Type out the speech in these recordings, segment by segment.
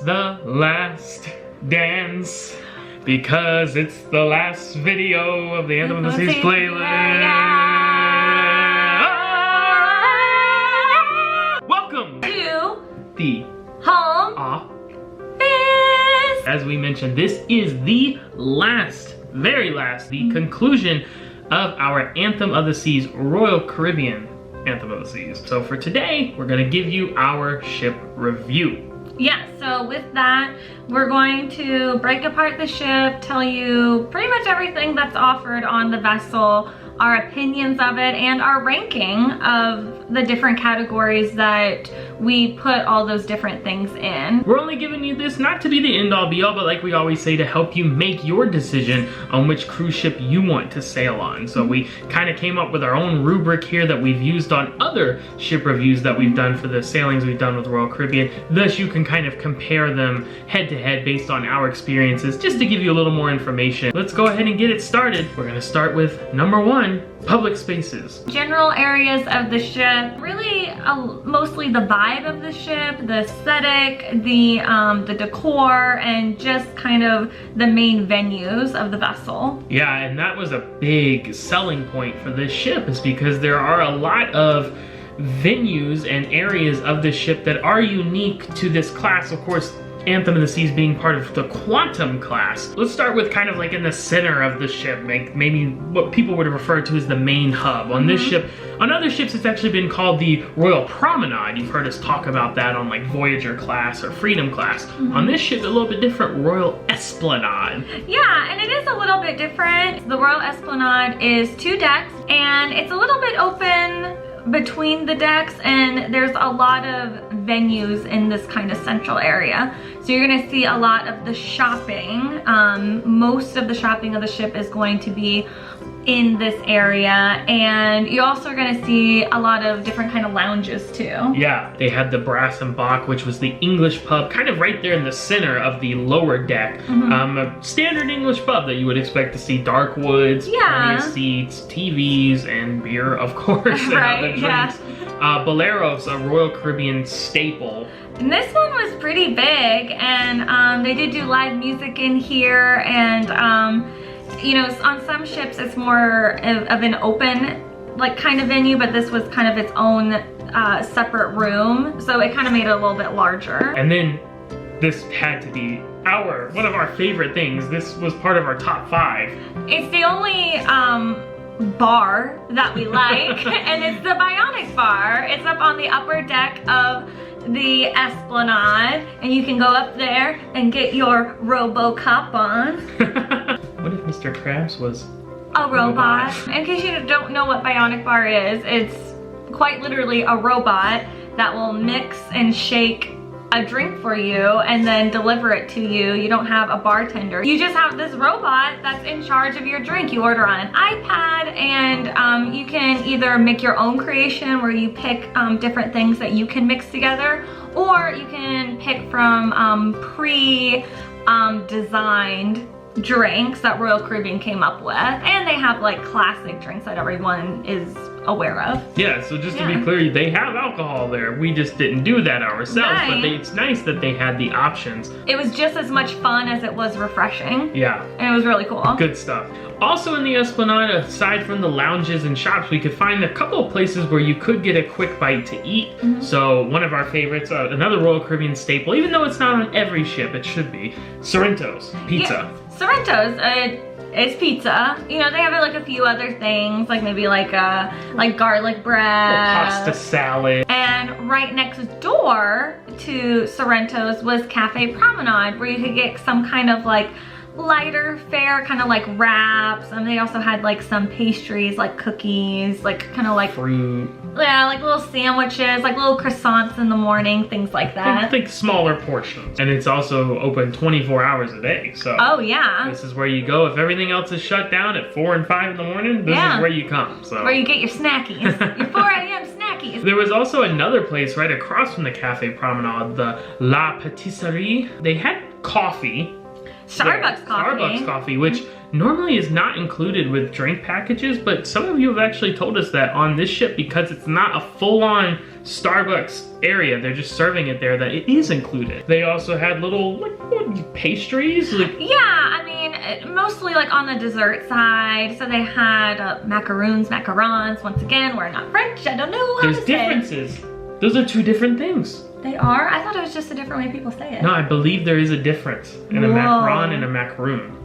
the last dance because it's the last video of the Anthem of the Seas playlist. Welcome to the Home Biz. As we mentioned, this is the last, very last, the conclusion of our Anthem of the Seas, Royal Caribbean Anthem of the Seas. So for today, we're gonna give you our ship review. Yeah, so with that, we're going to break apart the ship, tell you pretty much everything that's offered on the vessel, our opinions of it, and our ranking of the different categories that we put all those different things in. We're only giving you this not to be the end all be all, but like we always say, to help you make your decision on which cruise ship you want to sail on. So we kind of came up with our own rubric here that we've used on other ship reviews that we've done for the sailings we've done with Royal Caribbean. Thus you can kind of compare them head to head based on our experiences, just to give you a little more information. Let's go ahead and get it started. We're gonna start with number 1, public spaces. General areas of the ship, really mostly the vibe of the ship, the aesthetic, the decor, and just kind of the main venues of the vessel. Yeah, and that was a big selling point for this ship, is because there are a lot of venues and areas of the ship that are unique to this class. Of course, Anthem of the Seas being part of the Quantum class. Let's start with kind of like in the center of the ship, maybe what people would refer to as the main hub. On this ship, on other ships it's actually been called the Royal Promenade. You've heard us talk about that on like Voyager class or Freedom class. On this ship, a little bit different, Royal Esplanade. Yeah, and it is a little bit different. The Royal Esplanade is 2 decks, and it's a little bit open between the decks, and there's a lot of venues in this kind of central area. So you're gonna see a lot of the shopping. Most of the shopping of the ship is going to be in this area, and you also are gonna see a lot of different kind of lounges too. Yeah, they had the Brass and Bach, which was the English pub, kind of right there in the center of the lower deck. A standard English pub that you would expect to see: dark woods, plenty of seats, TVs, and beer, of course, and other drinks. Boleros, a Royal Caribbean staple. And this one was pretty big, and they did do live music in here, and you know, on some ships it's more of an open like kind of venue, but this was kind of its own separate room, so it kind of made it a little bit larger. And then this had to be one of our favorite things. This was part of our top 5. It's the only bar that we like, and it's the Bionic Bar. It's up on the upper deck of the Esplanade, and you can go up there and get your RoboCop on. What if Mr. Krabs was a robot? In case you don't know what Bionic Bar is, it's quite literally a robot that will mix and shake a drink for you and then deliver it to you. You don't have a bartender. You just have this robot that's in charge of your drink. You order on an iPad, and you can either make your own creation where you pick different things that you can mix together, or you can pick from pre-designed drinks that Royal Caribbean came up with, and they have like classic drinks that everyone is aware of. Yeah, so just to be clear, they have alcohol there. We just didn't do that ourselves, but it's nice that they had the options. It was just as much fun as it was refreshing. Yeah. And it was really cool. Good stuff. Also in the Esplanade, aside from the lounges and shops, we could find a couple of places where you could get a quick bite to eat. So one of our favorites, another Royal Caribbean staple, even though it's not on every ship, it should be, Sorrento's Pizza. Yeah. Sorrento's, it's pizza. You know, they have like a few other things, like maybe like garlic bread, pasta salad. And right next door to Sorrento's was Cafe Promenade, where you could get some kind of like lighter fare, kind of like wraps, and they also had like some pastries, like cookies, like kind of like fruit. Yeah, like little sandwiches, like little croissants in the morning, things like that. I think smaller portions. And it's also open 24 hours a day, so. Oh yeah. This is where you go. If everything else is shut down at 4 and 5 in the morning, this is where you come, so. Where you get your snackies, your 4 a.m. snackies. There was also another place right across from the Cafe Promenade, the La Patisserie. They had coffee. Starbucks coffee. Starbucks coffee, which normally is not included with drink packages, but some of you have actually told us that on this ship, because it's not a full-on Starbucks area, they're just serving it there, that it is included. They also had little, like, what, pastries? Like, yeah, I mean, mostly like on the dessert side. So they had macarons. Once again, we're not French. I don't know how there's to say. differences. Those are two different things. They are? I thought it was just a different way people say it. No, I believe there is a difference in a macaron and a macaroon.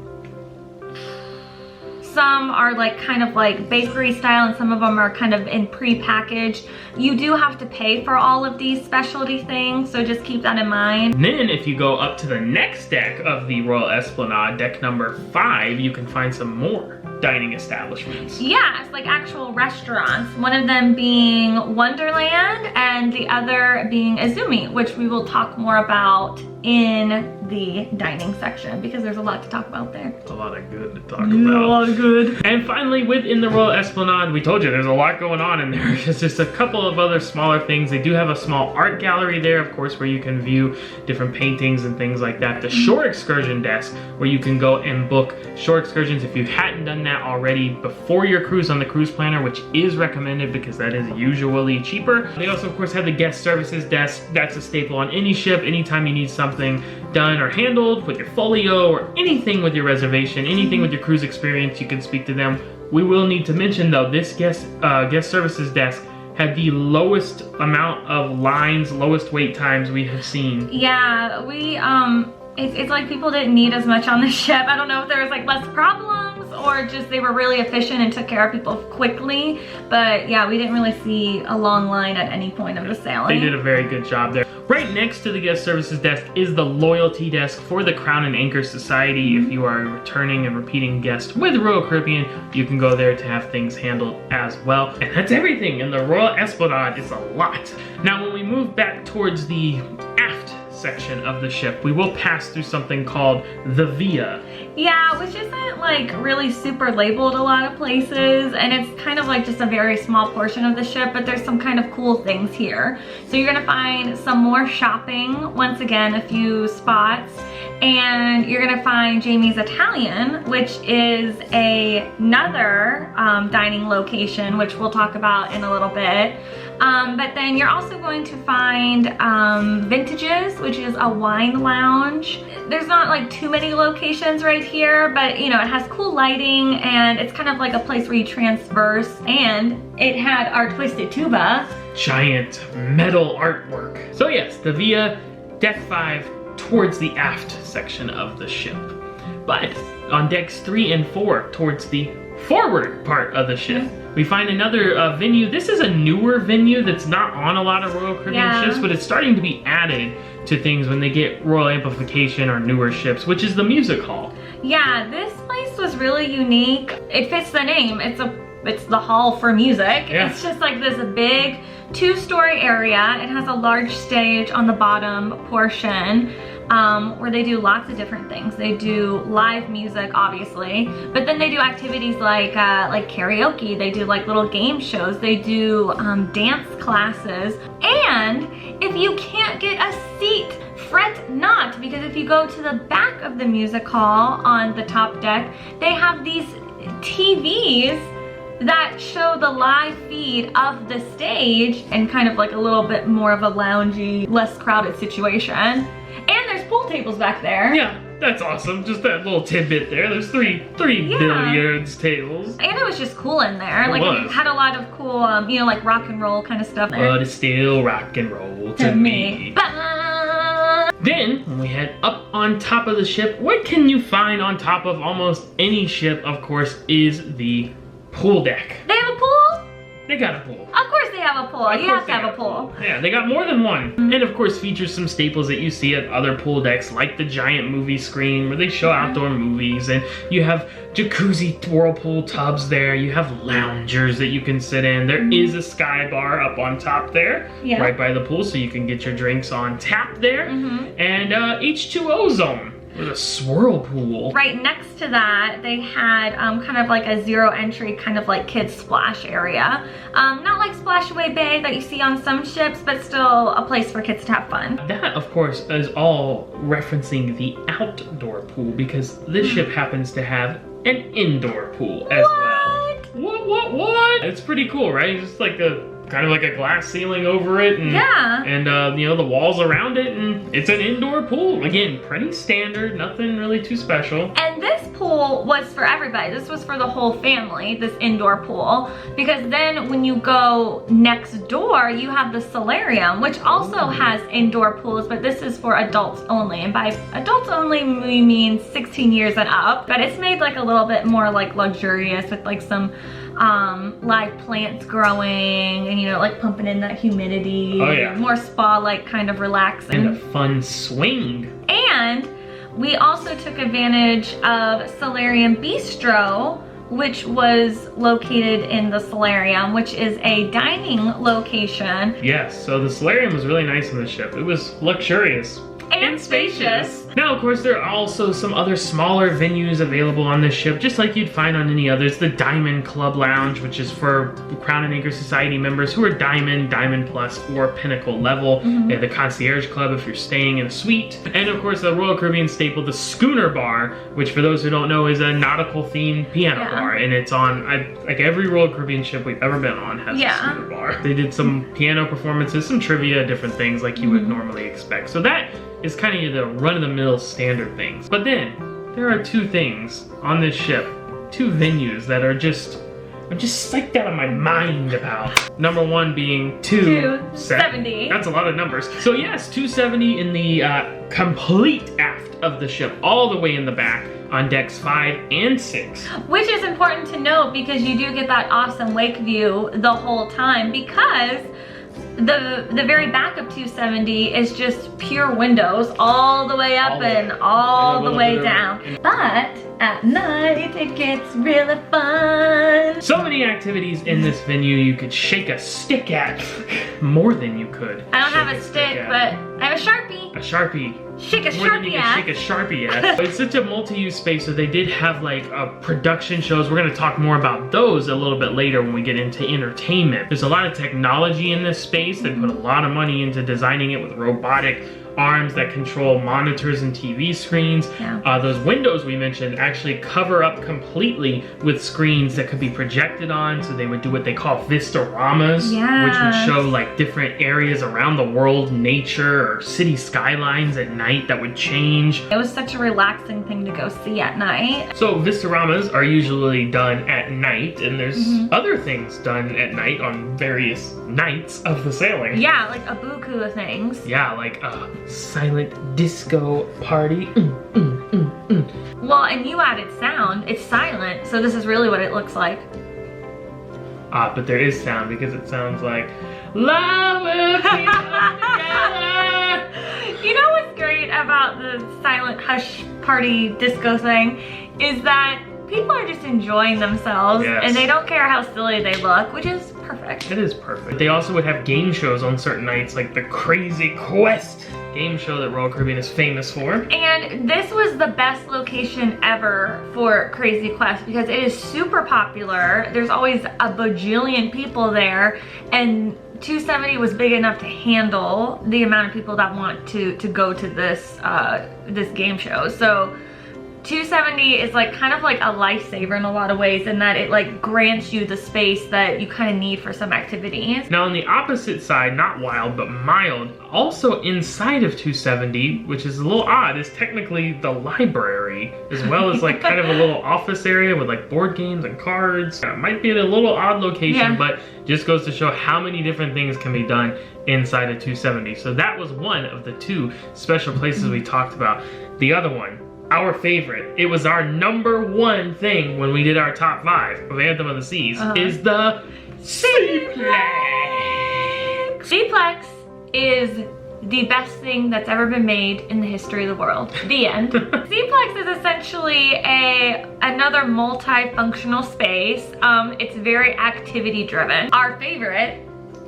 Some are like kind of like bakery style and some of them are kind of in pre-packaged. You do have to pay for all of these specialty things, so just keep that in mind. And then if you go up to the next deck of the Royal Esplanade, deck number 5, you can find some more dining establishments. Yeah, it's like actual restaurants. One of them being Wonderland and the other being Izumi, which we will talk more about in the dining section because there's a lot to talk about there. A lot of good to talk about. A lot of good. And finally, within the Royal Esplanade, we told you there's a lot going on in there. It's just a couple of other smaller things. They do have a small art gallery there, of course, where you can view different paintings and things like that. The shore excursion desk, where you can go and book shore excursions if you hadn't done that already before your cruise on the cruise planner, which is recommended because that is usually cheaper. They also, of course, have the guest services desk. That's a staple on any ship. Anytime you need something done or handled with your folio or anything with your reservation, anything with your cruise experience, you can speak to them. We will need to mention though, this guest services desk had the lowest amount of lines, lowest wait times we have seen. Yeah, we it's like people didn't need as much on the ship. I don't know if there was like less problems or just they were really efficient and took care of people quickly. But yeah, we didn't really see a long line at any point of the sailing. They did a very good job there. Right next to the guest services desk is the loyalty desk for the Crown and Anchor Society. If you are a returning and repeating guest with Royal Caribbean, you can go there to have things handled as well. And that's everything in the Royal Esplanade. It's a lot. Now, when we move back towards the aft section of the ship, we will pass through something called the Via. Yeah, which isn't like really super labeled a lot of places, and it's kind of like just a very small portion of the ship, but there's some kind of cool things here. So you're gonna find some more shopping, once again, a few spots, and you're gonna find Jamie's Italian, which is another dining location, which we'll talk about in a little bit. But then you're also going to find Vintages, which is a wine lounge. There's not like too many locations right here, but you know, it has cool lighting and it's kind of like a place where you transverse, and it had our Twisted Tuba. Giant metal artwork. So yes, the Via, deck 5, towards the aft section of the ship. But on decks 3 and 4, towards the forward part of the ship, we find another venue. This is a newer venue that's not on a lot of Royal Caribbean ships, but it's starting to be added to things when they get Royal Amplification or newer ships, which is the music hall. Yeah, this place was really unique. It fits the name. It's the hall for music. Yeah. It's just like this big 2-story area. It has a large stage on the bottom portion where they do lots of different things. They do live music, obviously, but then they do activities like karaoke. They do like little game shows. They do dance classes. And if you can't get a seat, fret not, because if you go to the back of the music hall on the top deck, they have these TVs that show the live feed of the stage and kind of like a little bit more of a loungy, less crowded situation. And there's pool tables back there. Yeah, that's awesome. Just that little tidbit there. There's three billiards tables. And it was just cool in there. It had a lot of cool, you know, like rock and roll kind of stuff there. But it's still rock and roll to me. Then, when we head up on top of the ship, what can you find on top of almost any ship, of course, is the pool deck. They have a pool? They got a pool. Of course they have a pool. You have to have a pool. Yeah, they got more than one. And of course features some staples that you see at other pool decks, like the giant movie screen where they show outdoor movies, and you have jacuzzi whirlpool tubs there. You have loungers that you can sit in. There is a sky bar up on top there, right by the pool, so you can get your drinks on tap there. And H2O zone. With a swirl pool. Right next to that, they had kind of like a zero entry, kind of like kids splash area. Not like Splashaway Bay that you see on some ships, but still a place for kids to have fun. That, of course, is all referencing the outdoor pool because this ship happens to have an indoor pool as well. What? It's pretty cool, right? It's just like kind of like a glass ceiling over it, and you know, the walls around it, and it's an indoor pool. Again, pretty standard, nothing really too special. And this pool was for everybody. This was for the whole family, this indoor pool, because then when you go next door, you have the Solarium, which also has indoor pools, but this is for adults only. And by adults only, we mean 16 years and up, but it's made like a little bit more like luxurious with like some live plants growing and, you know, like pumping in that humidity. Oh yeah. More spa-like kind of relaxing. And a fun swing. And we also took advantage of Solarium Bistro, which was located in the Solarium, which is a dining location. Yes, so the Solarium was really nice on the ship. It was luxurious. And spacious. Now, of course, there are also some other smaller venues available on this ship, just like you'd find on any others. The Diamond Club Lounge, which is for Crown and Anchor Society members who are Diamond, Diamond Plus, or Pinnacle level. They have the Concierge Club if you're staying in a suite. And, of course, the Royal Caribbean staple, the Schooner Bar, which, for those who don't know, is a nautical-themed piano bar. And it's on, like every Royal Caribbean ship we've ever been on has a Schooner Bar. They did some piano performances, some trivia, different things like you would normally expect. So that is kind of the run-of-the-mill standard things. But then, there are two things on this ship, two venues that I'm just psyched out of my mind about. Number one being 270. That's a lot of numbers. So yes, 270 in the complete aft of the ship, all the way in the back on decks 5 and 6. Which is important to note because you do get that awesome wake view the whole time, because the very back of 270 is just pure windows all the way up and all the way down. But at night it gets really fun. So many activities in this venue you could shake a stick at. More than you could. I don't have a stick, but I have a Sharpie. A Sharpie. Shake a Sharpie at. Shake a Sharpie at. It's such a multi-use space, so they did have like production shows. We're gonna talk more about those a little bit later when we get into entertainment. There's a lot of technology in this space. They put a lot of money into designing it with robotic arms that control monitors and TV screens. Those windows we mentioned actually cover up completely with screens that could be projected on, so they would do what they call vistaromas, which would show like different areas around the world, nature or city skylines at night that would change. It was such a relaxing thing to go see at night. So vistaromas are usually done at night, and there's other things done at night on various nights of the sailing. Yeah, like a buku of things. Yeah, like silent disco party. Well, and you added sound. It's silent, so this is really what it looks like. But there is sound because it sounds like love will keep us together. You know what's great about the silent hush party disco thing is that people are just enjoying themselves and they don't care how silly they look, which is perfect. It is perfect. They also would have game shows on certain nights, like the Crazy Quest game show that Royal Caribbean is famous for. And this was the best location ever for Crazy Quest because it is super popular. There's always a bajillion people there, and 270 was big enough to handle the amount of people that want to go to this this game show. So 270 is like kind of like a lifesaver in a lot of ways, in that it like grants you the space that you kind of need for some activities. Now on the opposite side, not wild but mild, also inside of 270, which is a little odd, is technically the library, as well as like kind of a little office area with like board games and cards. It might be in a little odd location, but just goes to show how many different things can be done inside of 270. So that was one of the two special places we talked about. The other one, our favorite, it was our #1 thing when we did our top 5 of Anthem of the Seas, is the Seaplex. Seaplex is the best thing that's ever been made in the history of the world. The end. Seaplex is essentially another multifunctional space. It's very activity driven. Our favorite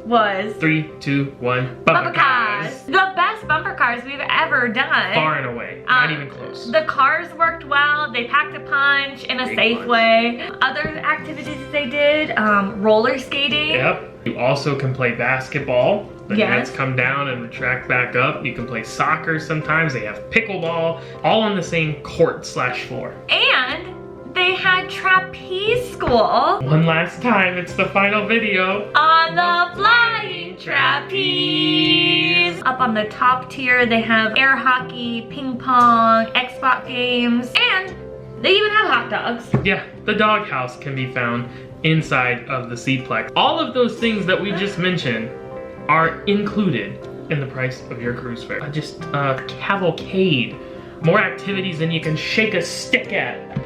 was 3, 2, 1. bumper cars. The best bumper cars we've ever done. Far and away. Not even close. The cars worked well. They packed a punch in a safe way. Other activities they did, roller skating. Yep. You also can play basketball. The Yes. nets come down and retract back up. You can play soccer sometimes. They have pickleball, all on the same court/floor. And they had trapeze school. One last time, it's the final video. On the flying trapeze. Up on the top tier, they have air hockey, ping pong, Xbox games, and they even have hot dogs. Yeah, the doghouse can be found inside of the Seatplex. All of those things that we just mentioned are included in the price of your cruise fare. Just a cavalcade. More activities than you can shake a stick at.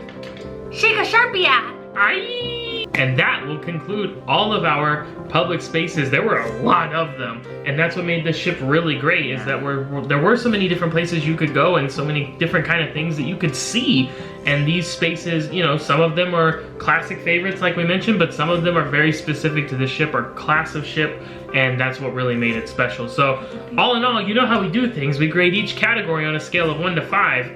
Shake a Sharpie at. Aye. And that will conclude all of our public spaces. There were a lot of them, and that's what made this ship really great, is that there were so many different places you could go and so many different kind of things that you could see. And these spaces, you know, some of them are classic favorites like we mentioned, but some of them are very specific to the ship or class of ship, and that's what really made it special. So all in all, you know how we do things. We grade each category on a scale of 1 to 5.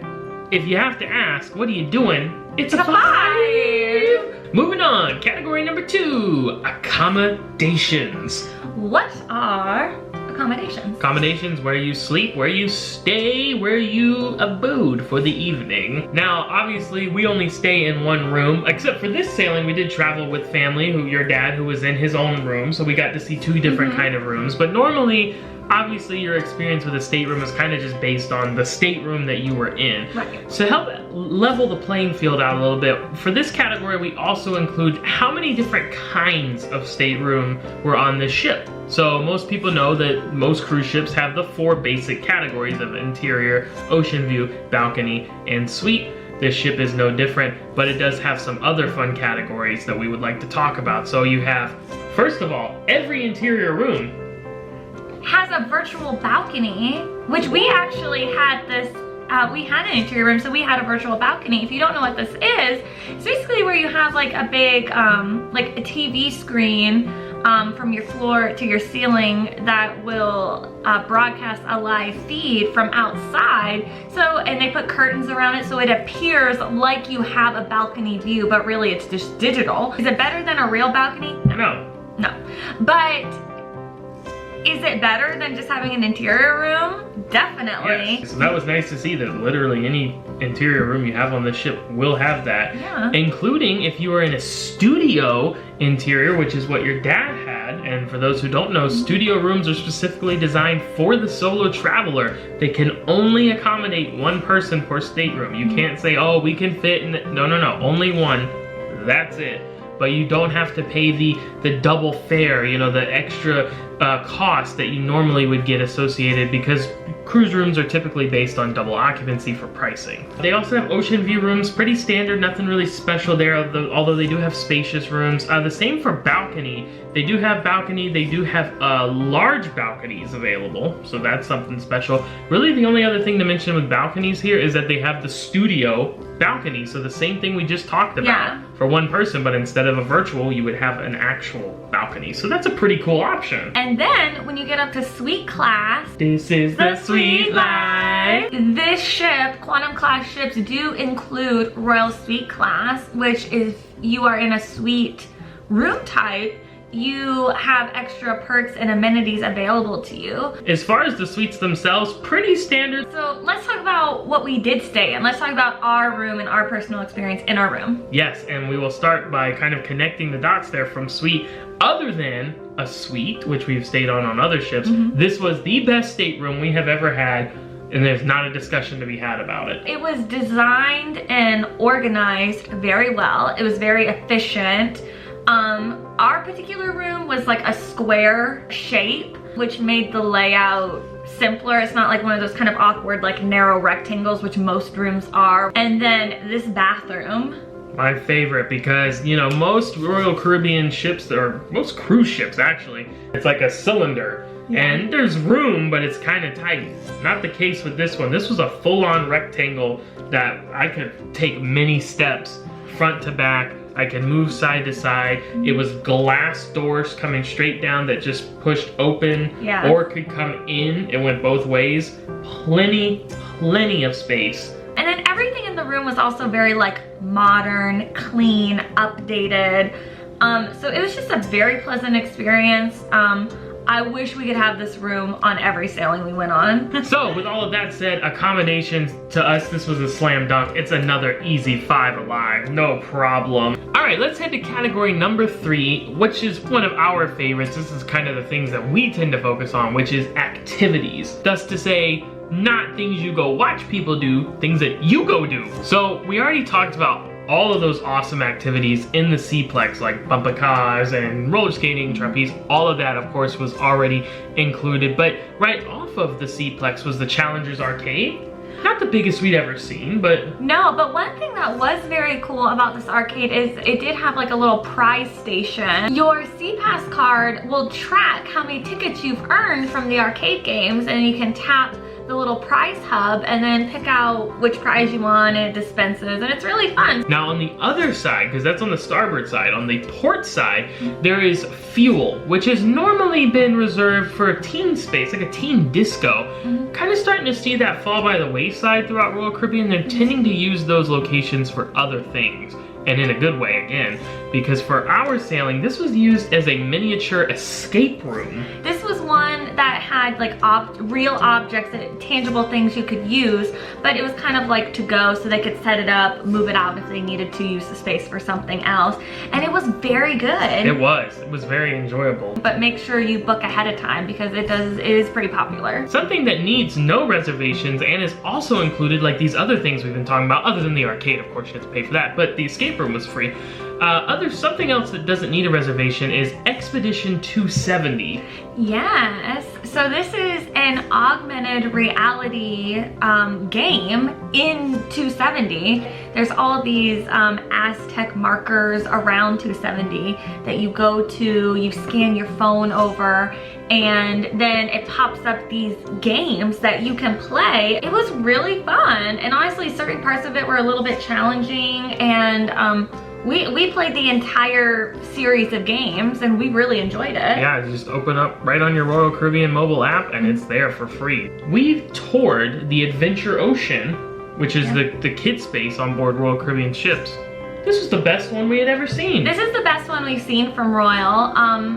If you have to ask, what are you doing? It's a 5! Moving on, category number 2, accommodations. What are accommodations? Accommodations, where you sleep, where you stay, where you abode for the evening. Now, obviously, we only stay in one room, except for this sailing, we did travel with family, your dad, who was in his own room, so we got to see 2 different kind of rooms. But normally, obviously, your experience with a stateroom is kind of just based on the stateroom that you were in. Right. So help level the playing field out a little bit, for this category, we also include how many different kinds of stateroom were on this ship. So most people know that most cruise ships have the 4 basic categories of interior, ocean view, balcony, and suite. This ship is no different, but it does have some other fun categories that we would like to talk about. So you have, first of all, every interior room has a virtual balcony, which we actually had this, we had an interior room, so we had a virtual balcony. If you don't know what this is, it's basically where you have like a big, like a TV screen from your floor to your ceiling that will broadcast a live feed from outside. So, and they put curtains around it so it appears like you have a balcony view, but really it's just digital. Is it better than a real balcony? No. No. But is it better than just having an interior room? Definitely. Yes. So that was nice to see that literally any interior room you have on this ship will have that. Yeah. Including if you are in a studio interior, which is what your dad had. And for those who don't know, studio rooms are specifically designed for the solo traveler. They can only accommodate 1 person per stateroom. You can't say, oh, we can fit in. No, only 1. That's it. But you don't have to pay the double fare, you know, the extra cost that you normally would get associated, because cruise rooms are typically based on double occupancy for pricing. They also have ocean view rooms, pretty standard, nothing really special there, although they do have spacious rooms. The same for balcony. They do have balcony, they do have large balconies available, so that's something special. Really the only other thing to mention with balconies here is that they have the studio balcony, so the same thing we just talked about for 1 person, but instead of a virtual, you would have an actual balcony. So that's a pretty cool option. And then when you get up to suite class, this is the suite life. This ship, Quantum class ships, do include Royal Suite class, which is you are in a suite room type, you have extra perks and amenities available to you. As far as the suites themselves, pretty standard. So let's talk about what we did stay in. Let's talk about our room and our personal experience in our room. Yes, and we will start by kind of connecting the dots there from suite. Other than a suite, which we've stayed on other ships, this was the best stateroom we have ever had, and there's not a discussion to be had about it. It was designed and organized very well. It was very efficient. Our particular room was like a square shape, which made the layout simpler. It's not like one of those kind of awkward, like narrow rectangles, which most rooms are. And then this bathroom. My favorite, because, you know, most Royal Caribbean ships, or most cruise ships actually, it's like a cylinder. And there's room, but it's kind of tight. Not the case with this one. This was a full-on rectangle that I could take many steps, front to back, I could move side to side. It was glass doors coming straight down that just pushed open, Yeah. or could come in. It went both ways. Plenty of space. And then everything in the room was also very like modern, clean, updated. So it was just a very pleasant experience. I wish we could have this room on every sailing we went on. So with all of that said, accommodations, to us this was a slam dunk. It's another easy 5 alive, no problem. All right, let's head to category number 3, which is one of our favorites. This is kind of the things that we tend to focus on, which is activities. Thus to say, not things you go watch people do, things that you go do. So we already talked about all of those awesome activities in the C-Plex, like bumper cars and roller skating, trapeze, all of that of course was already included. But right off of the C-Plex was the Challengers Arcade. Not the biggest we'd ever seen, but... No, but one thing that was very cool about this arcade is it did have like a little prize station. Your C-Pass card will track how many tickets you've earned from the arcade games, and you can tap the little prize hub and then pick out which prize you want, and it dispenses, and it's really fun. Now on the other side, because that's on the starboard side, on the port side, there is fuel, which has normally been reserved for a teen space, like a teen disco. Kind of starting to see that fall by the wayside throughout Royal Caribbean. They're tending to use those locations for other things, and in a good way again, because for our sailing, this was used as a miniature escape room. This was one that had like real objects, tangible things you could use, but it was kind of like to go, so they could set it up, move it out if they needed to use the space for something else. And it was very good. It was very enjoyable. But make sure you book ahead of time, because it is pretty popular. Something that needs no reservations and is also included, like these other things we've been talking about, other than the arcade, of course you have to pay for that, but the escape room was free. Something else that doesn't need a reservation is Expedition 270. Yes, so this is an augmented reality game in 270. There's all these Aztec markers around 270 that you go to, you scan your phone over, and then it pops up these games that you can play. It was really fun, and honestly certain parts of it were a little bit challenging, and we played the entire series of games and we really enjoyed it. Yeah, you just open up right on your Royal Caribbean mobile app and it's there for free. We've toured the Adventure Ocean, which is the kid space on board Royal Caribbean ships. This was the best one we had ever seen. This is the best one we've seen from Royal.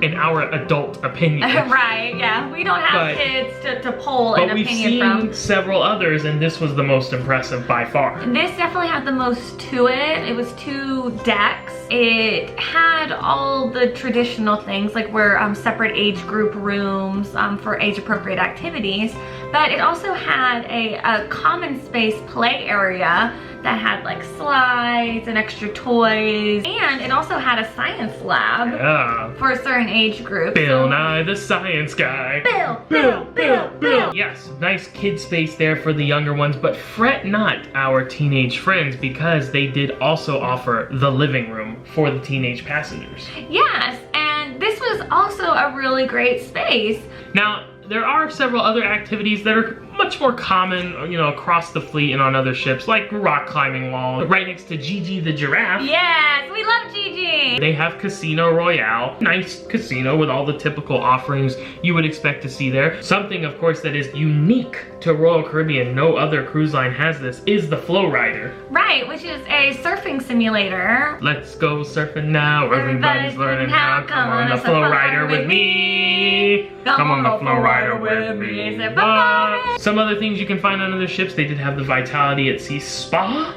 In our adult opinion. Right, yeah. We don't have kids to poll an opinion from. But we've seen several others, and this was the most impressive by far. This definitely had the most to it. It was 2 decks. It had all the traditional things, like where separate age group rooms for age appropriate activities. But it also had a common space play area that had like slides and extra toys, and it also had a science lab for a certain age group. Bill Nye the Science Guy. Bill. Yes, nice kid space there for the younger ones, but fret not, our teenage friends, because they did also offer the living room for the teenage passengers. Yes, and this was also a really great space. Now, there are several other activities that are much more common, you know, across the fleet and on other ships, like rock climbing wall, right next to Gigi the giraffe. Yes, we love Gigi. They have Casino Royale, nice casino with all the typical offerings you would expect to see there. Something, of course, that is unique to Royal Caribbean, no other cruise line has this, is the Flow Rider. Right, which is a surfing simulator. Let's go surfing now, everybody's learning how. Come on the Flow Rider with me. Come on the Flow Rider with me. Some other things you can find on other ships, they did have the Vitality at Sea Spa,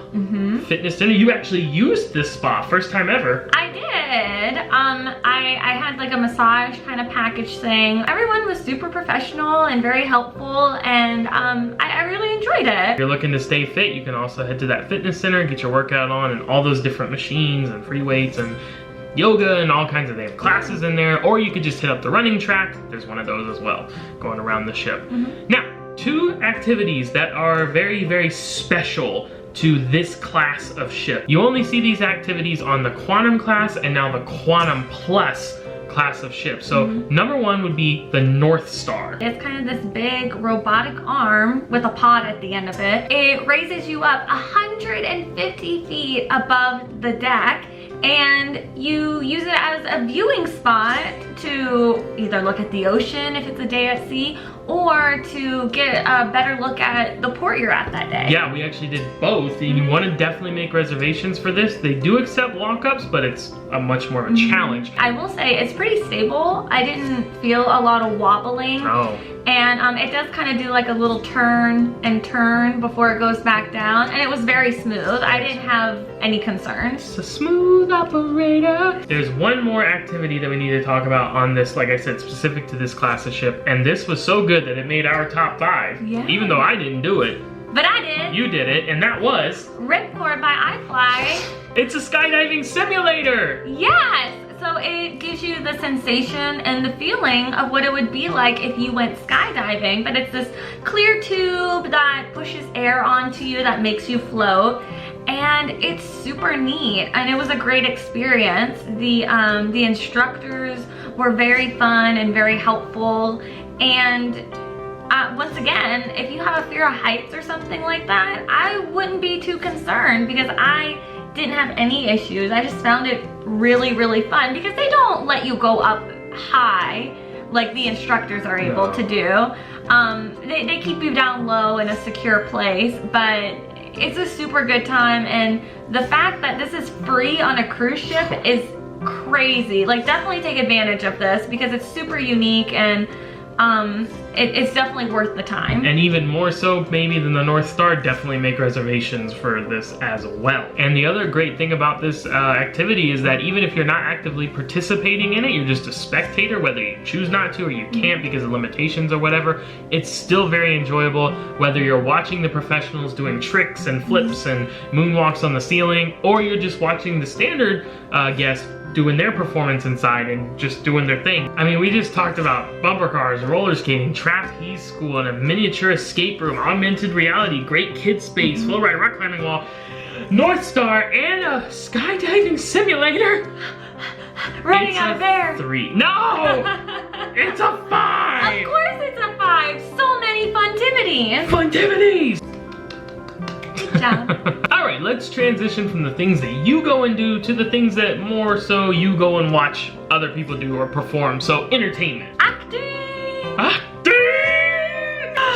fitness center. You actually used this spa, first time ever. I did. I had like a massage kind of package thing. Everyone was super professional and very helpful, and I really enjoyed it. If you're looking to stay fit, you can also head to that fitness center and get your workout on, and all those different machines and free weights and yoga and all kinds of, they have classes in there, or you could just hit up the running track. There's one of those as well, going around the ship. Now, 2 activities that are very, very special to this class of ship. You only see these activities on the Quantum class and now the Quantum Plus class of ship. So number 1 would be the North Star. It's kind of this big robotic arm with a pod at the end of it. It raises you up 150 feet above the deck, and you use it as a viewing spot to either look at the ocean if it's a day at sea, or to get a better look at the port you're at that day. Yeah, we actually did both. You want to definitely make reservations for this. They do accept walk-ups, but it's a much more of a challenge. I will say it's pretty stable. I didn't feel a lot of wobbling. Oh. And it does kind of do like a little turn and turn before it goes back down. And it was very smooth. I didn't have any concerns. It's a smooth operator. There's one more activity that we need to talk about on this, like I said, specific to this class of ship. And this was so good that it made our top 5. Yeah. Even though I didn't do it. But I did. You did it, and that was... Ripcord by iFly. It's a skydiving simulator! Yes! So it gives you the sensation and the feeling of what it would be like if you went skydiving, but it's this clear tube that pushes air onto you that makes you float, and it's super neat, and it was a great experience. The instructors were very fun and very helpful, and once again, if you have a fear of heights or something like that, I wouldn't be too concerned because I didn't have any issues. I just found it really, really fun because they don't let you go up high like the instructors are able to do. They keep you down low in a secure place, but it's a super good time, and the fact that this is free on a cruise ship is crazy. Like, definitely take advantage of this because it's super unique, and it's definitely worth the time. And even more so maybe than the North Star, definitely make reservations for this as well. And the other great thing about this activity is that even if you're not actively participating in it, you're just a spectator, whether you choose not to or you can't because of limitations or whatever, it's still very enjoyable, whether you're watching the professionals doing tricks and flips and moonwalks on the ceiling, or you're just watching the standard guests doing their performance inside and just doing their thing. I mean, we just talked about bumper cars, roller skating, trapeze school, and a miniature escape room, augmented reality, great kid space, flow ride, rock climbing wall, North Star, and a skydiving simulator. Running out of air. 3. No! It's a 5! Of course it's a 5. So many funtivities. Funtivities! Good job. Alright, let's transition from the things that you go and do to the things that more so you go and watch other people do or perform. So, entertainment. Acting! Acting!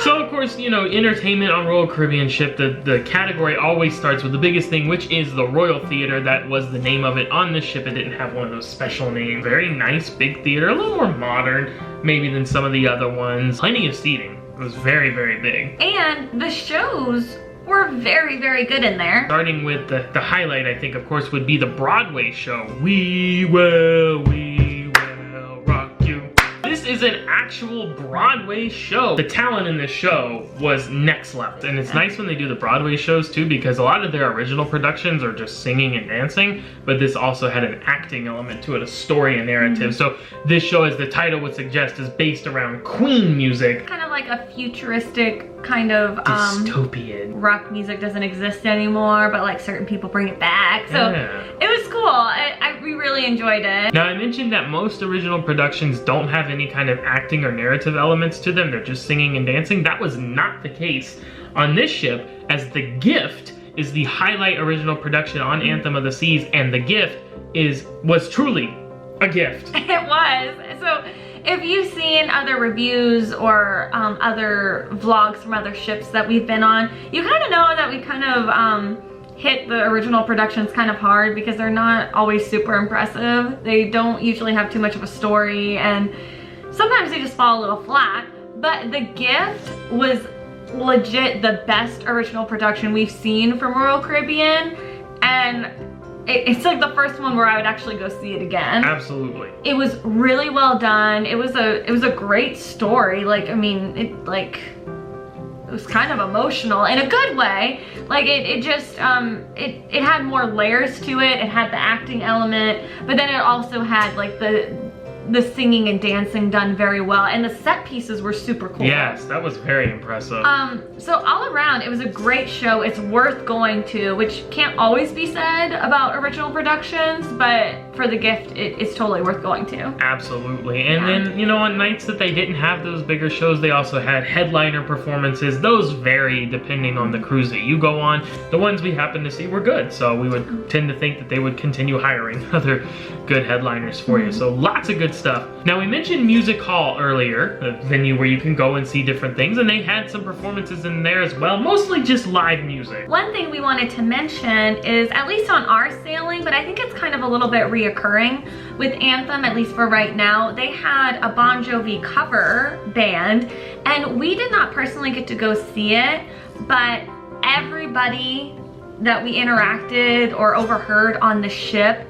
So, of course, you know, entertainment on Royal Caribbean ship, the category always starts with the biggest thing, which is the Royal Theater. That was the name of it on this ship. It didn't have one of those special names. Very nice, big theater, a little more modern maybe than some of the other ones. Plenty of seating. It was very, very big. And the shows were very, very good in there. Starting with the highlight, I think, of course, would be the Broadway show. We will rock you. This is an actual Broadway show. The talent in this show was next level. And it's nice when they do the Broadway shows too, because a lot of their original productions are just singing and dancing, but this also had an acting element to it, a story and narrative. So this show, as the title would suggest, is based around Queen music. Kind of like a futuristic kind of dystopian. Rock music doesn't exist anymore, but like certain people bring it back. So it was cool. We really enjoyed it. Now, I mentioned that most original productions don't have any kind of acting or narrative elements to them. They're just singing and dancing. That was not the case on this ship, as The Gift is the highlight original production on Anthem of the Seas, and The Gift was truly a gift. It was. So if you've seen other reviews or other vlogs from other ships that we've been on, you kind of know that we kind of hit the original productions kind of hard because they're not always super impressive. They don't usually have too much of a story, and sometimes they just fall a little flat. But The Gift was legit the best original production we've seen from Royal Caribbean, and it's like the first one where I would actually go see it again. Absolutely. It was really well done. It was a great story. Like, I mean, it was kind of emotional in a good way. Like, it just it had more layers to it. It had the acting element, but then it also had like the singing and dancing done very well, and the set pieces were super cool. Yes, that was very impressive. So all around, it was a great show. It's worth going to, which can't always be said about original productions, but for the gift, it's totally worth going to. Absolutely. And then, you know, on nights that they didn't have those bigger shows, they also had headliner performances. Those vary depending on the cruise that you go on. The ones we happened to see were good, so we would tend to think that they would continue hiring other good headliners for you. So lots of good stuff. Now, we mentioned Music Hall earlier, a venue where you can go and see different things, and they had some performances in there as well, mostly just live music. One thing we wanted to mention is, at least on our sailing, but I think it's kind of a little bit reoccurring with Anthem, at least for right now, they had a Bon Jovi cover band, and we did not personally get to go see it, but everybody that we interacted or overheard on the ship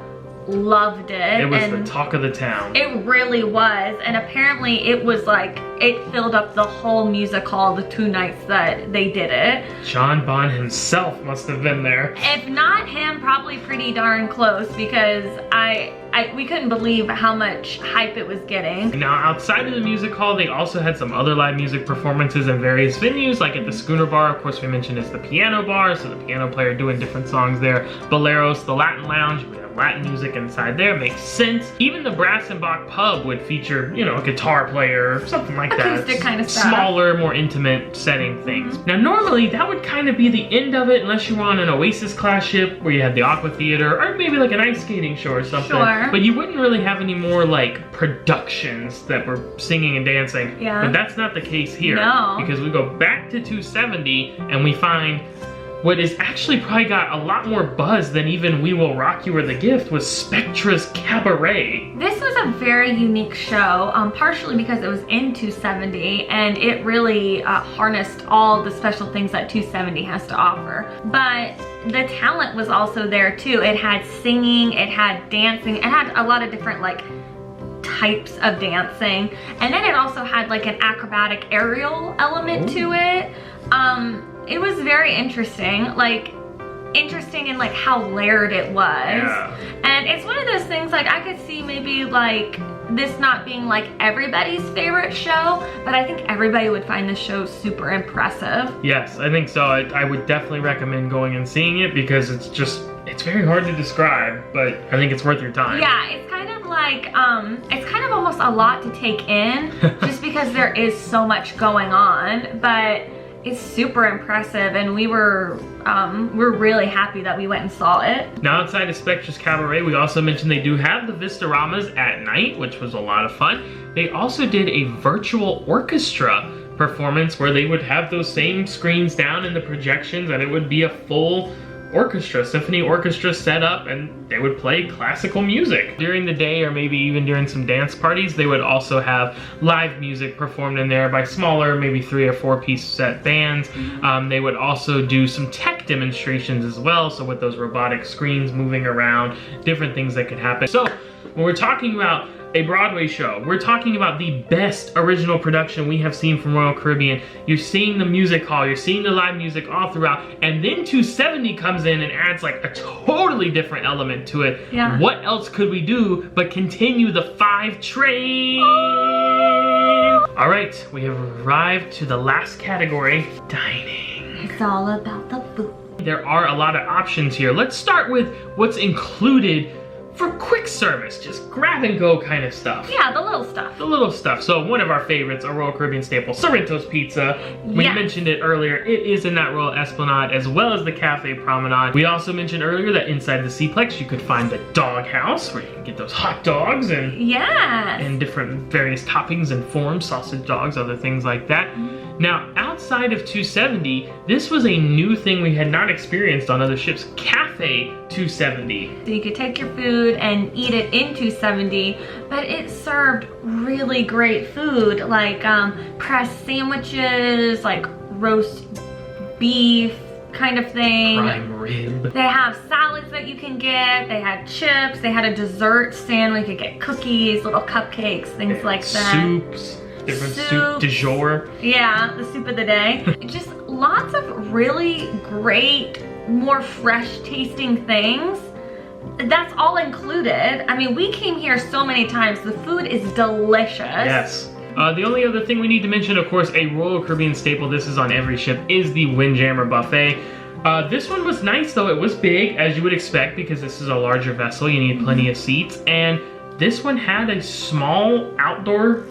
loved it. It was the talk of the town. It really was, and apparently it was like, it filled up the whole music hall the 2 nights that they did it. John Bon himself must have been there. If not him, probably pretty darn close, because we couldn't believe how much hype it was getting. Now, outside of the music hall, they also had some other live music performances in various venues, like at the Schooner Bar, of course we mentioned is the piano bar, so the piano player doing different songs there. Boleros, the Latin Lounge, we have Latin music inside there, makes sense. Even the Brass and Bach pub would feature, you know, a guitar player or something like that. Acoustic kind of stuff. Smaller, more intimate setting things. Now, normally that would kind of be the end of it, unless you were on an Oasis class ship where you had the Aqua Theater, or maybe like an ice skating show or something. Sure. But you wouldn't really have any more like productions that were singing and dancing. Yeah. But that's not the case here. No. Because we go back to 270 and we find what is actually probably got a lot more buzz than even We Will Rock You or The Gift was Spectra's Cabaret. This was a very unique show, partially because it was in 270 and it really harnessed all the special things that 270 has to offer. But the talent was also there too. It had singing, it had dancing, it had a lot of different like types of dancing. And then it also had like an acrobatic aerial element to it. It was very interesting, interesting in like how layered it was. Yeah. And it's one of those things, like I could see maybe like this not being like everybody's favorite show, but I think everybody would find this show super impressive. Yes, I think so. I would definitely recommend going and seeing it because it's very hard to describe, but I think it's worth your time. Yeah, it's kind of like, it's kind of almost a lot to take in just because there is so much going on, but it's super impressive, and we're really happy that we went and saw it. Now, outside of Spectra's Cabaret, we also mentioned they do have the Vistaromas at night, which was a lot of fun. They also did a virtual orchestra performance where they would have those same screens down in the projections, and it would be a full orchestra, symphony orchestra set up, and they would play classical music. During the day, or maybe even during some dance parties, they would also have live music performed in there by smaller, maybe 3 or 4 piece set bands. They would also do some tech demonstrations as well, so with those robotic screens moving around, different things that could happen. So when we're talking about a Broadway show, we're talking about the best original production we have seen from Royal Caribbean. You're seeing the music hall, you're seeing the live music all throughout, and then 270 comes in and adds like a totally different element to it. Yeah. What else could we do but continue the 5 train? All right, we have arrived to the last category, dining. It's all about the food. There are a lot of options here. Let's start with what's included for quick service, just grab and go kind of stuff. Yeah, the little stuff. The little stuff. So one of our favorites, a Royal Caribbean staple, Sorrento's Pizza. We Yes. mentioned it earlier. It is in that Royal Esplanade as well as the Cafe Promenade. We also mentioned earlier that inside the Seaplex you could find the Dog House where you can get those hot dogs and Yes. different various toppings and forms, sausage dogs, other things like that. Now, outside of 270, this was a new thing we had not experienced on other ships, Cafe 270. So you could take your food and eat it in 270, but it served really great food, like pressed sandwiches, like roast beef kind of thing. Prime rib. They have salads that you can get, they had chips, they had a dessert stand where you could get cookies, little cupcakes, things like that. Soups. Different soup du jour. Yeah, the soup of the day. Just lots of really great, more fresh tasting things. That's all included. I mean, we came here so many times. The food is delicious. Yes. The only other thing we need to mention, of course, a Royal Caribbean staple, this is on every ship, is the Windjammer Buffet. This one was nice though. It was big, as you would expect, because this is a larger vessel. You need plenty of seats. And this one had a small outdoor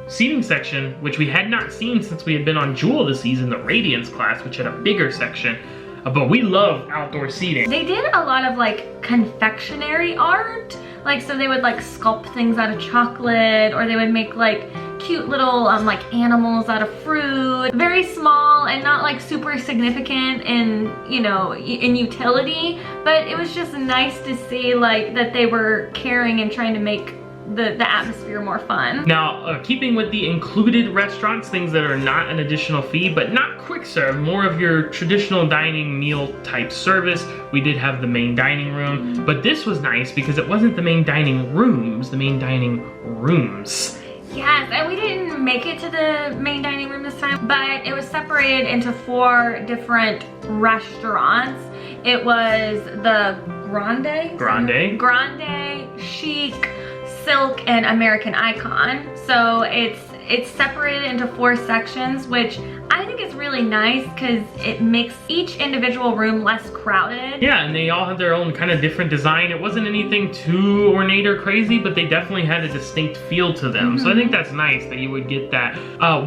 seating section, which we had not seen since we had been on Jewel of the Seas in the Radiance class, which had a bigger section. But we love outdoor seating. They did a lot of like confectionery art. Like, so they would like sculpt things out of chocolate, or they would make like cute little like animals out of fruit. Very small and not like super significant in, you know, in utility, but it was just nice to see like that they were caring and trying to make the atmosphere more fun. Now, keeping with the included restaurants, things that are not an additional fee, but not quick serve, more of your traditional dining meal type service. We did have the main dining room, but this was nice because it wasn't the main dining rooms, the main dining rooms. Yes, and we didn't make it to the main dining room this time, but it was separated into 4 different restaurants. It was the Grande, Chic, Silk, and American Icon. So it's separated into 4 sections, which I think is really nice because it makes each individual room less crowded. Yeah, and they all have their own kind of different design. It wasn't anything too ornate or crazy, but they definitely had a distinct feel to them. So I think that's nice that you would get that.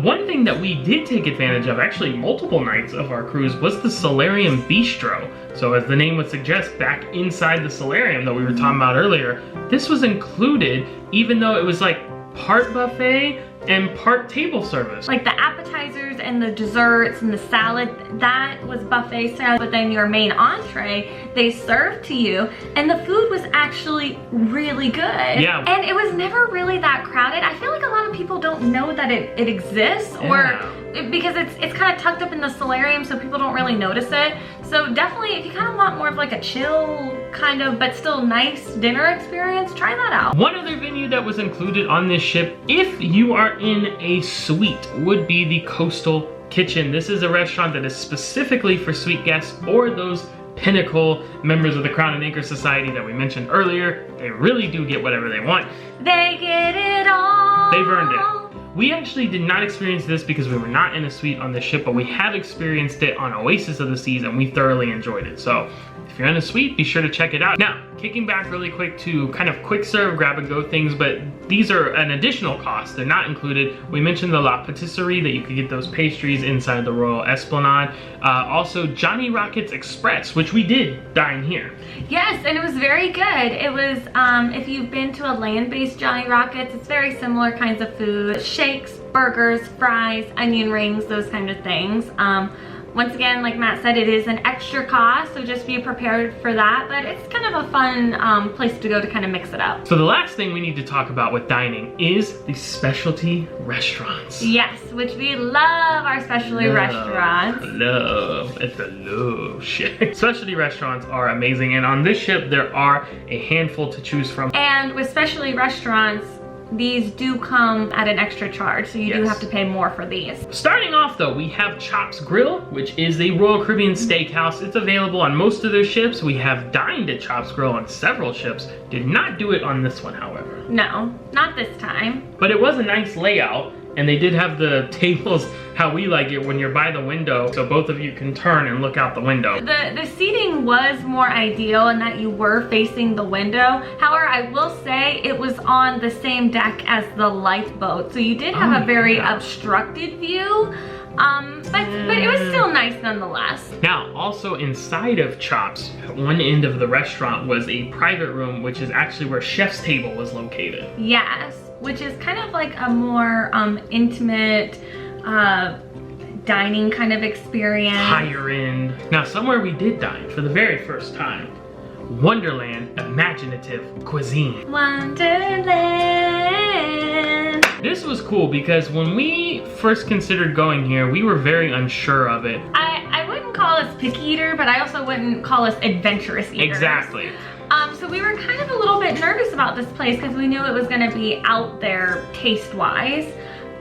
One thing that we did take advantage of, actually multiple nights of our cruise, was the Solarium Bistro. So as the name would suggest, back inside the solarium that we were talking about earlier, this was included, even though it was like part buffet and part table service. Like the appetizers and the desserts and the salad, that was buffet style, but then your main entree, they served to you, and the food was actually really good. Yeah. And it was never really that crowded. I feel like a lot of people don't know that it exists, or because it's kind of tucked up in the solarium, so people don't really notice it. So definitely, if you kind of want more of like a chill kind of, but still nice dinner experience, try that out. One other venue that was included on this ship, if you are in a suite, would be the Coastal Kitchen. This is a restaurant that is specifically for suite guests or those pinnacle members of the Crown and Anchor Society that we mentioned earlier. They really do get whatever they want. They get it all. They've earned it. We actually did not experience this because we were not in a suite on this ship, but we have experienced it on Oasis of the Seas, and we thoroughly enjoyed it. So if you're in a suite, be sure to check it out. Now, kicking back really quick to kind of quick serve, grab and go things, but these are an additional cost. They're not included. We mentioned the La Patisserie, that you could get those pastries inside the Royal Esplanade. Also, Johnny Rockets Express, which we did dine here. Yes, and it was very good. It was, if you've been to a land-based Johnny Rockets, it's very similar kinds of food. Shakes, burgers, fries, onion rings, those kind of things. Once again, like Matt said, it is an extra cost, so just be prepared for that, but it's kind of a fun place to go to kind of mix it up. So the last thing we need to talk about with dining is the specialty restaurants. Yes, which we love our specialty restaurants. It's a love shit. Specialty restaurants are amazing, and on this ship there are a handful to choose from. And with specialty restaurants, these do come at an extra charge, so you do have to pay more for these. Starting off though, we have Chops Grill, which is a Royal Caribbean steakhouse. It's available on most of their ships. We have dined at Chops Grill on several ships. Did not do it on this one, however. No, not this time. But it was a nice layout, and they did have the tables how we like it, when you're by the window, so both of you can turn and look out the window. The seating was more ideal in that you were facing the window. However, I will say it was on the same deck as the lifeboat, so you did have a very obstructed view. But it was still nice nonetheless. Now, also inside of Chops, at one end of the restaurant was a private room, which is actually where Chef's Table was located. Yes, which is kind of like a more intimate dining kind of experience. Higher end. Now, somewhere we did dine for the very first time. Wonderland Imaginative Cuisine. Wonderland. This was cool because when we first considered going here, we were very unsure of it. I wouldn't call us picky eater, but I also wouldn't call us adventurous eaters. Exactly. So we were kind of a little bit nervous about this place because we knew it was gonna be out there taste-wise,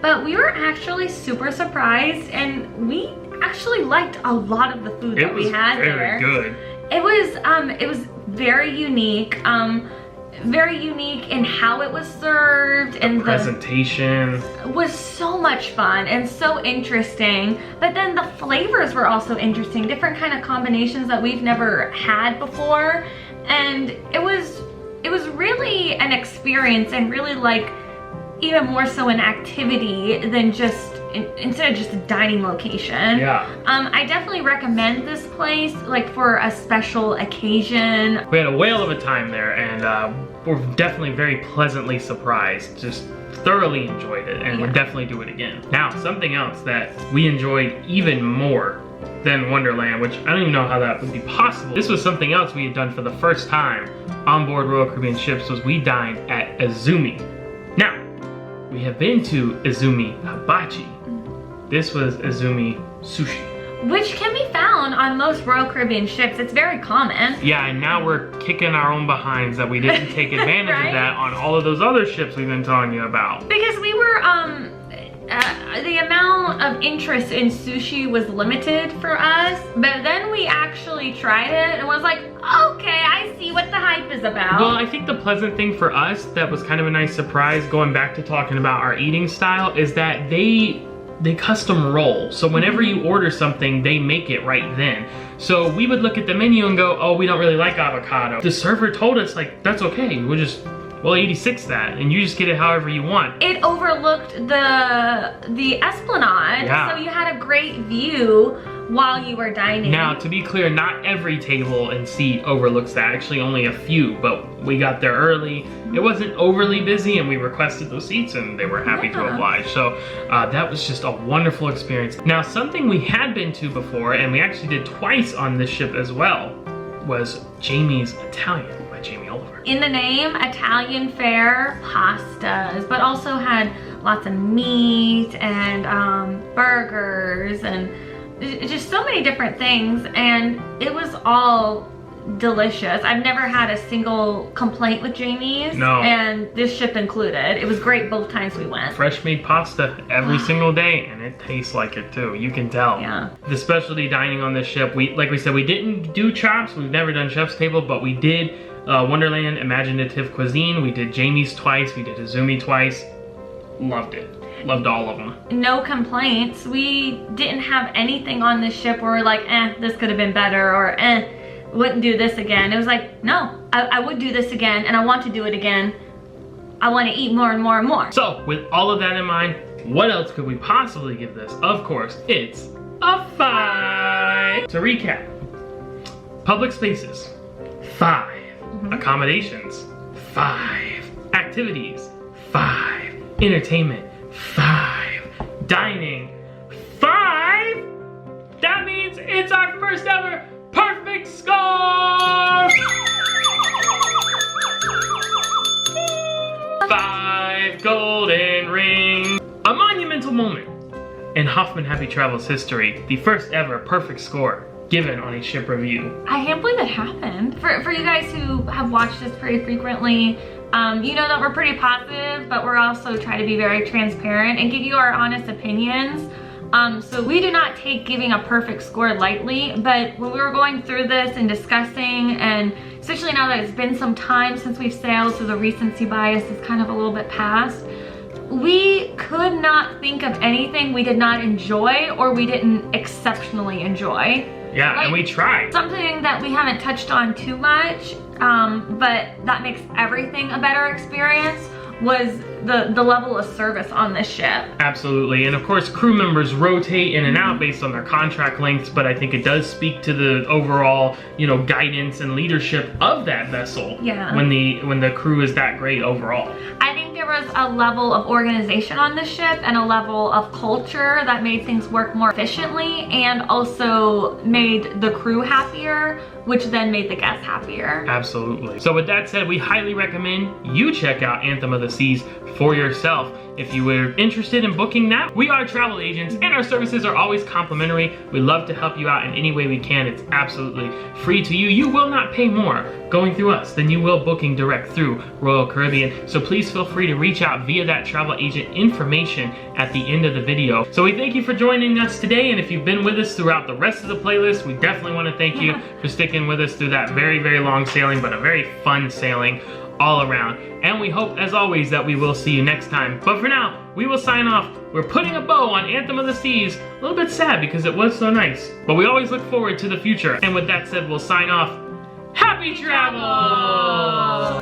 but we were actually super surprised, and we actually liked a lot of the food that we had there. It was very good. It was very unique. very unique in how it was served, and the presentation was so much fun and so interesting. But then the flavors were also interesting, different kind of combinations that we've never had before, and it was really an experience, and really like even more so an activity than just instead of just a dining location. Yeah. I definitely recommend this place like for a special occasion. We had a whale of a time there, and we're definitely very pleasantly surprised. Just thoroughly enjoyed it, and would definitely do it again. Now, something else that we enjoyed even more than Wonderland, which I don't even know how that would be possible. This was something else we had done for the first time on board Royal Caribbean ships, was we dined at Izumi. Now, we have been to Izumi Hibachi. This was Izumi Sushi, which can be found on most Royal Caribbean ships. It's very common. Yeah, and now we're kicking our own behinds that we didn't take advantage of that on all of those other ships we've been telling you about. Because we were, the amount of interest in sushi was limited for us, but then we actually tried it and was like, okay, I see what the hype is about. Well, I think the pleasant thing for us that was kind of a nice surprise, going back to talking about our eating style, is that they custom roll. So whenever you order something, they make it right then. So we would look at the menu and go, oh, we don't really like avocado. The server told us, like, that's okay. We'll 86 that, and you just get it however you want. It overlooked the Esplanade, so you had a great view while you were dining. Now, to be clear, not every table and seat overlooks that. Actually, only a few, but we got there early. It wasn't overly busy, and we requested those seats, and they were happy to oblige. So that was just a wonderful experience. Now, something we had been to before, and we actually did twice on this ship as well, was Jamie's Italian by Jamie Oliver. In the name, Italian fare pastas, but also had lots of meat and burgers and just so many different things, and it was all delicious. I've never had a single complaint with Jamie's. No. And this ship included. It was great both times we went. Fresh made pasta every single day, and it tastes like it too. You can tell. Yeah. The specialty dining on this ship, like we said, we didn't do chops. We've never done chef's table, but we did Wonderland Imaginative Cuisine. We did Jamie's twice. We did Izumi twice. Loved it. Loved all of them. No complaints. We didn't have anything on this ship where we're like, this could have been better, or wouldn't do this again. It was like, no, I would do this again, and I want to do it again. I want to eat more and more and more. So, with all of that in mind, what else could we possibly give this? Of course, it's a 5. To recap, public spaces, 5. Accommodations, 5. Activities, 5. Entertainment, 5. Dining, 5. That means it's our first ever perfect score! 5 golden rings. A monumental moment in Hoffman Happy Travels history. The first ever perfect score given on a ship review. I can't believe it happened. For you guys who have watched this pretty frequently, you know that we're pretty positive, but we're also trying to be very transparent and give you our honest opinions. So we do not take giving a perfect score lightly, but when we were going through this and discussing, and especially now that it's been some time since we've sailed, so the recency bias is kind of a little bit past, we could not think of anything we did not enjoy or we didn't exceptionally enjoy. Yeah, like, and we tried. Something that we haven't touched on too much, but that makes everything a better experience, was the level of service on this ship. Absolutely, and of course crew members rotate in and out based on their contract lengths, but I think it does speak to the overall, guidance and leadership of that vessel. Yeah. When the crew is that great overall. I think there was a level of organization on the ship and a level of culture that made things work more efficiently and also made the crew happier, which then made the guests happier. Absolutely. So with that said, we highly recommend you check out Anthem of the Seas for yourself. If you were interested in booking that, we are travel agents and our services are always complimentary. We love to help you out in any way we can. It's absolutely free to you. You will not pay more going through us than you will booking direct through Royal Caribbean. So please feel free to reach out via that travel agent information at the end of the video. So we thank you for joining us today, and if you've been with us throughout the rest of the playlist, we definitely want to thank you for sticking with us through that very, very long sailing, but a very fun sailing all around. And we hope, as always, that we will see you next time. But for now, we will sign off. We're putting a bow on Anthem of the Seas. A little bit sad because it was so nice. But we always look forward to the future. And with that said, we'll sign off. Happy travels!